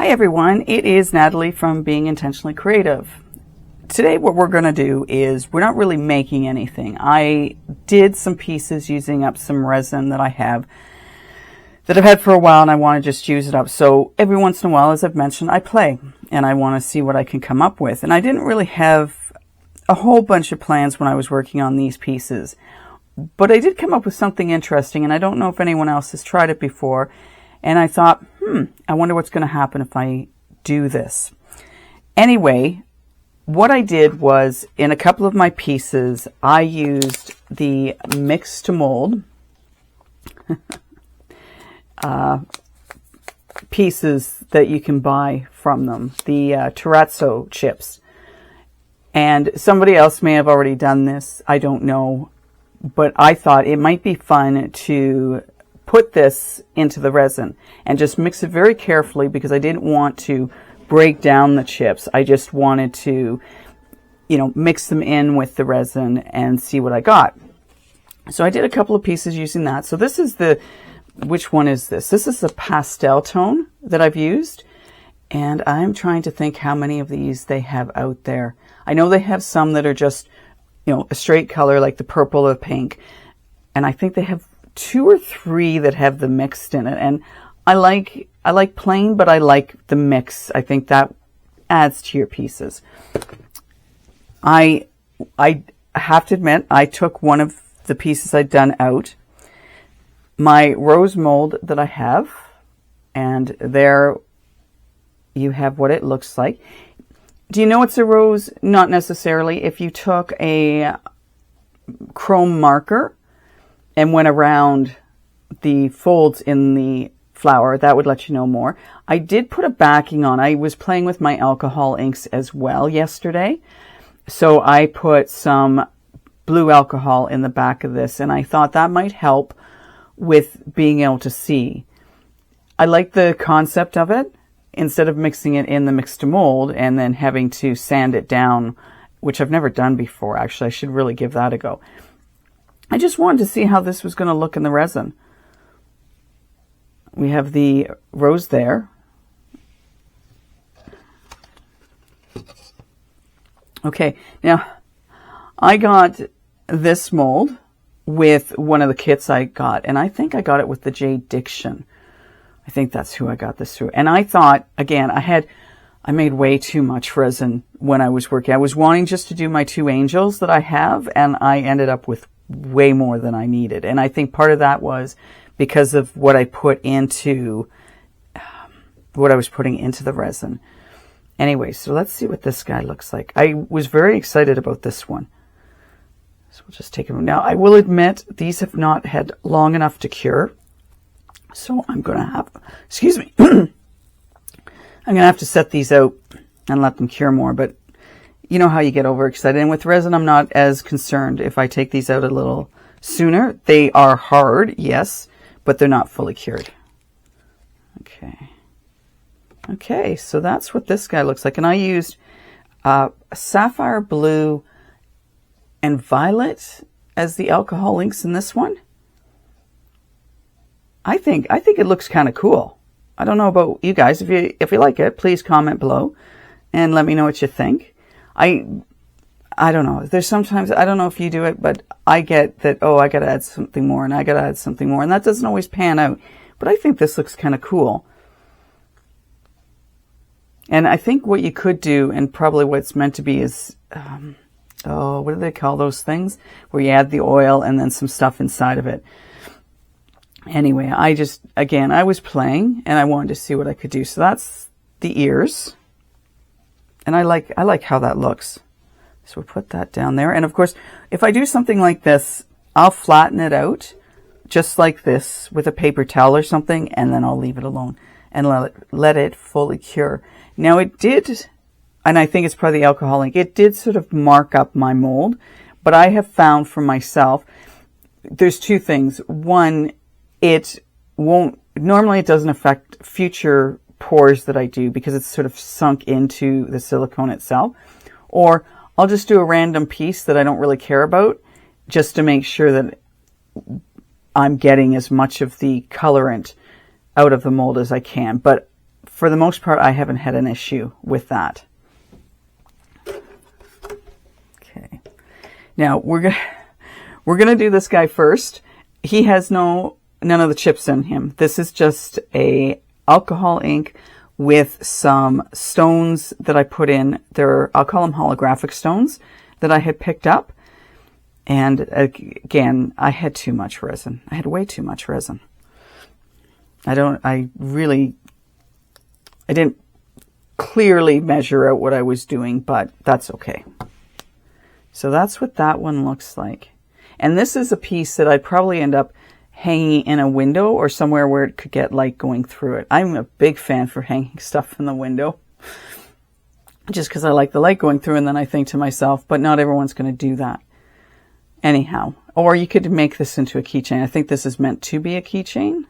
Hi everyone, it is Natalie from Being Intentionally Creative. Today what we're going to do is, we're not really making anything. I did some pieces using up some resin that I've had for a while, and I want to just use it up. So every once in a while, as I've mentioned, I play and I want to see what I can come up with. And I didn't really have a whole bunch of plans when I was working on these pieces, but I did come up with something interesting, and I don't know if anyone else has tried it before. And I thought, I wonder what's going to happen if I do this. Anyway, what I did was, in a couple of my pieces, I used the mix to mold pieces that you can buy from them, the Terrazzo Chips. And somebody else may have already done this, I don't know, but I thought it might be fun to put this into the resin and just mix it very carefully, because I didn't want to break down the chips. I just wanted to, mix them in with the resin and see what I got. So I did a couple of pieces using that. So this is which one is this? This is the pastel tone that I've used. And I'm trying to think how many of these they have out there. I know they have some that are just, a straight color like the purple or pink. And I think they have 2 or 3 that have the mixed in it. And I like plain, but I like the mix. I think that adds to your pieces. I have to admit, I took one of the pieces I'd done out, my rose mold that I have, and there you have what it looks like. Do you know it's a rose? Not necessarily. If you took a chrome marker and went around the folds in the flower, that would let you know more. I did put a backing on. I was playing with my alcohol inks as well yesterday. So I put some blue alcohol in the back of this, and I thought that might help with being able to see. I like the concept of it, instead of mixing it in the mix to mold and then having to sand it down, which I've never done before. Actually, I should really give that a go. I just wanted to see how this was going to look in the resin. We have the rose there. Okay, now I got this mold with one of the kits I got, and I think I got it with the Jade Diction. I think that's who I got this through. And I thought, again, I made way too much resin when I was working. I was wanting just to do my 2 angels that I have, and I ended up with way more than I needed. And I think part of that was because of what I put into, what I was putting into the resin. Anyway, so let's see what this guy looks like. I was very excited about this one. So we'll just take him. Now, I will admit, these have not had long enough to cure. So I'm going to have, excuse me, I'm going to have to set these out and let them cure more. But you know how you get overexcited. And with resin, I'm not as concerned if I take these out a little sooner. They are hard, yes, but they're not fully cured. Okay. Okay, so that's what this guy looks like. And I used sapphire blue and violet as the alcohol inks in this one. I think it looks kind of cool. I don't know about you guys. If you like it, please comment below and let me know what you think. I don't know. There's sometimes, I don't know if you do it, but I get that, I got to add something more, and I got to add something more, and that doesn't always pan out. But I think this looks kind of cool. And I think what you could do, and probably what it's meant to be, is, what do they call those things? Where you add the oil and then some stuff inside of it. Anyway, I was playing and I wanted to see what I could do. So that's the ears. And I like how that looks. So we'll put that down there. And of course, if I do something like this, I'll flatten it out just like this with a paper towel or something, and then I'll leave it alone and let it fully cure. Now it did, and I think it's part of the alcohol ink, it did sort of mark up my mold, but I have found for myself, there's 2 things. One, normally it doesn't affect future pours that I do because it's sort of sunk into the silicone itself. Or I'll just do a random piece that I don't really care about just to make sure that I'm getting as much of the colorant out of the mold as I can. But for the most part, I haven't had an issue with that. Okay. Now we're gonna do this guy first. He has none of the chips in him. This is just a alcohol ink with some stones that I put in. I'll call them holographic stones that I had picked up. And again, I had too much resin. I had way too much resin. I didn't clearly measure out what I was doing, but that's okay. So that's what that one looks like. And this is a piece that I'd probably end up hanging in a window or somewhere where it could get light going through it. I'm a big fan for hanging stuff in the window just because I like the light going through, and then I think to myself, but not everyone's going to do that. Anyhow, or you could make this into a keychain. I think this is meant to be a keychain.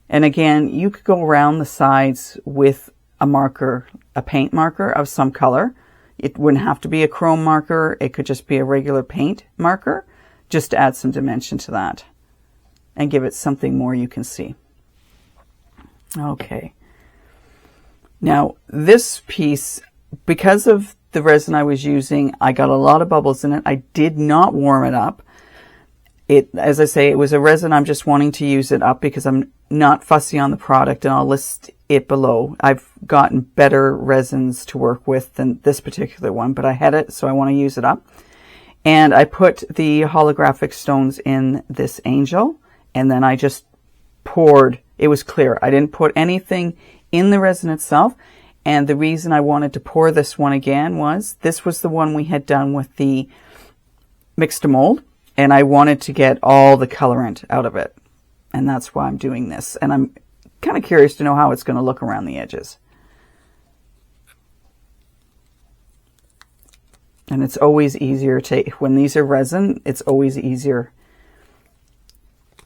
And again, you could go around the sides with a marker, a paint marker of some color. It wouldn't have to be a chrome marker. It could just be a regular paint marker, just to add some dimension to that and give it something more you can see. Okay. Now, this piece, because of the resin I was using, I got a lot of bubbles in it. I did not warm it up. As I say, it was a resin. I'm just wanting to use it up because I'm not fussy on the product, and I'll list it below. I've gotten better resins to work with than this particular one, but I had it, so I want to use it up. And I put the holographic stones in this angel, and then I just poured. It was clear. I didn't put anything in the resin itself. And the reason I wanted to pour this one again was this was the one we had done with the mix to mold, and I wanted to get all the colorant out of it. And that's why I'm doing this. And I'm kind of curious to know how it's going to look around the edges. And it's always easier to, when these are resin, it's always easier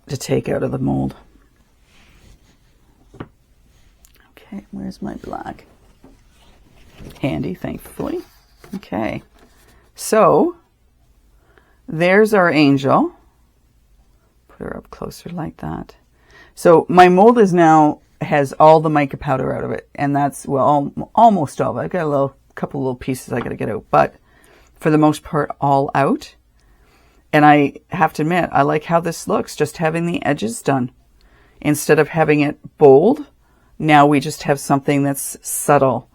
to take out of the mold. Okay, where's my black? Handy, thankfully. Okay, so there's our angel. Put her up closer like that. So my mold has all the mica powder out of it, and that's, well, almost all of it. I got a couple little pieces I got to get out, but for the most part, all out. And I have to admit, I like how this looks, just having the edges done. Instead of having it bold, now we just have something that's subtle.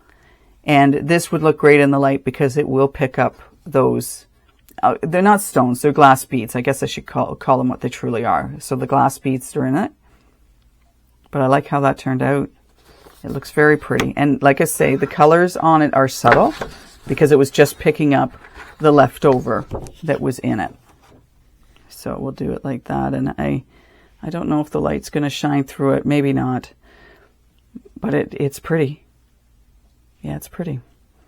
And this would look great in the light because it will pick up those. They're not stones, they're glass beads. I guess I should call them what they truly are. So the glass beads are in it. But I like how that turned out. It looks very pretty. And like I say, the colors on it are subtle because it was just picking up the leftover that was in it. So we'll do it like that. And I don't know if the light's going to shine through it. Maybe not. But it's pretty. Yeah, it's pretty.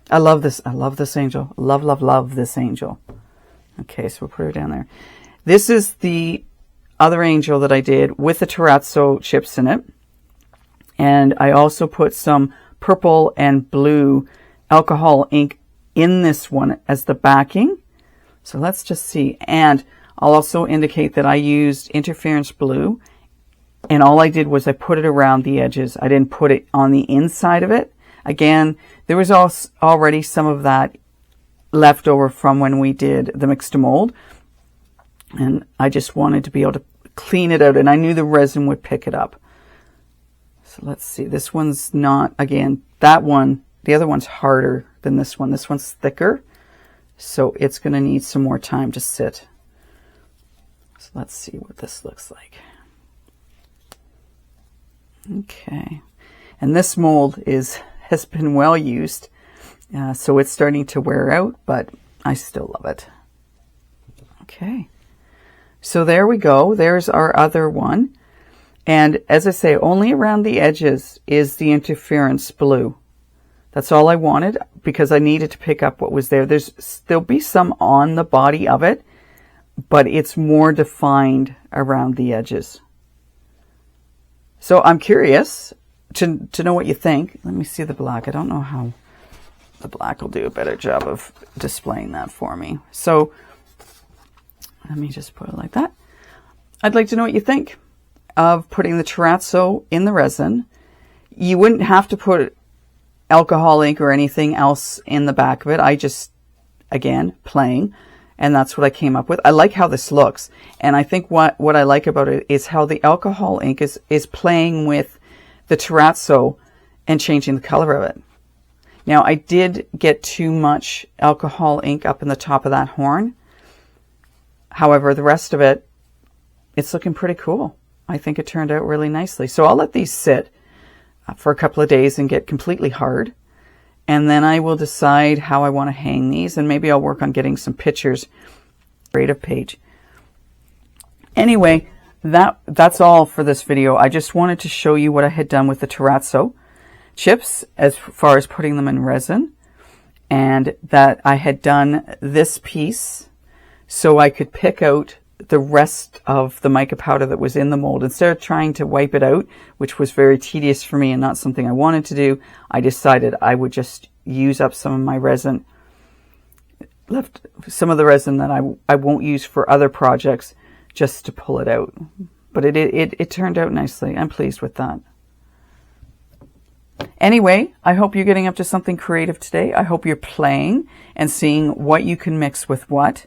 I love this. I love this angel. Love, love, love this angel. Okay, so we'll put her down there. This is the other angel that I did with the Terrazzo chips in it. And I also put some purple and blue alcohol ink in this one as the backing. So let's just see. And I'll also indicate that I used interference blue. And all I did was I put it around the edges. I didn't put it on the inside of it. Again, there was already some of that left over from when we did the mix to mold. And I just wanted to be able to clean it out. And I knew the resin would pick it up. So let's see. This one's not, again, that one, the other one's harder than this one. This one's thicker. So it's going to need some more time to sit. So let's see what this looks like. Okay. And this mold has been well used. So it's starting to wear out, but I still love it. Okay. So there we go. There's our other one. And as I say, only around the edges is the interference blue. That's all I wanted because I needed to pick up what was there. There'll be some on the body of it, but it's more defined around the edges. So I'm curious to know what you think. Let me see the black. I don't know how the black will do a better job of displaying that for me. So let me just put it like that. I'd like to know what you think of putting the Terrazzo in the resin, You wouldn't have to put alcohol ink or anything else in the back of it. I just, again, playing, and that's what I came up with. I like how this looks, and I think what I like about it is how the alcohol ink is playing with the terrazzo and changing the color of it. Now, I did get too much alcohol ink up in the top of that horn. However, the rest of it, it's looking pretty cool. I think it turned out really nicely. So I'll let these sit for a couple of days and get completely hard. And then I will decide how I want to hang these. And maybe I'll work on getting some pictures. Creative page. Anyway, that's all for this video. I just wanted to show you what I had done with the Terrazzo chips as far as putting them in resin. And that I had done this piece so I could pick out the rest of the mica powder that was in the mold. Instead of trying to wipe it out, which was very tedious for me and not something I wanted to do, I decided I would just use up some of my resin, left some of the resin that I won't use for other projects, just to pull it out. But it turned out nicely. I'm pleased with that. Anyway, I hope you're getting up to something creative today. I hope you're playing and seeing what you can mix with what.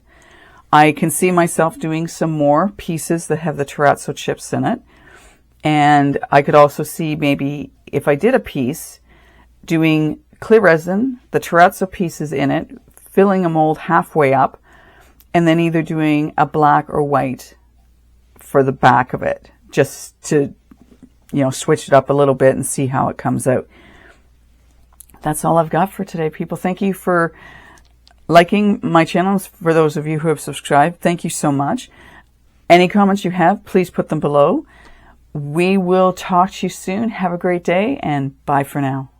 I can see myself doing some more pieces that have the Terrazzo chips in it. And I could also see maybe if I did a piece, doing clear resin, the Terrazzo pieces in it, filling a mold halfway up, and then either doing a black or white for the back of it, just to, you know, switch it up a little bit and see how it comes out. That's all I've got for today, people. Thank you for liking my channel. For those of you who have subscribed, thank you so much. Any comments you have, please put them below. We will talk to you soon. Have a great day, and bye for now.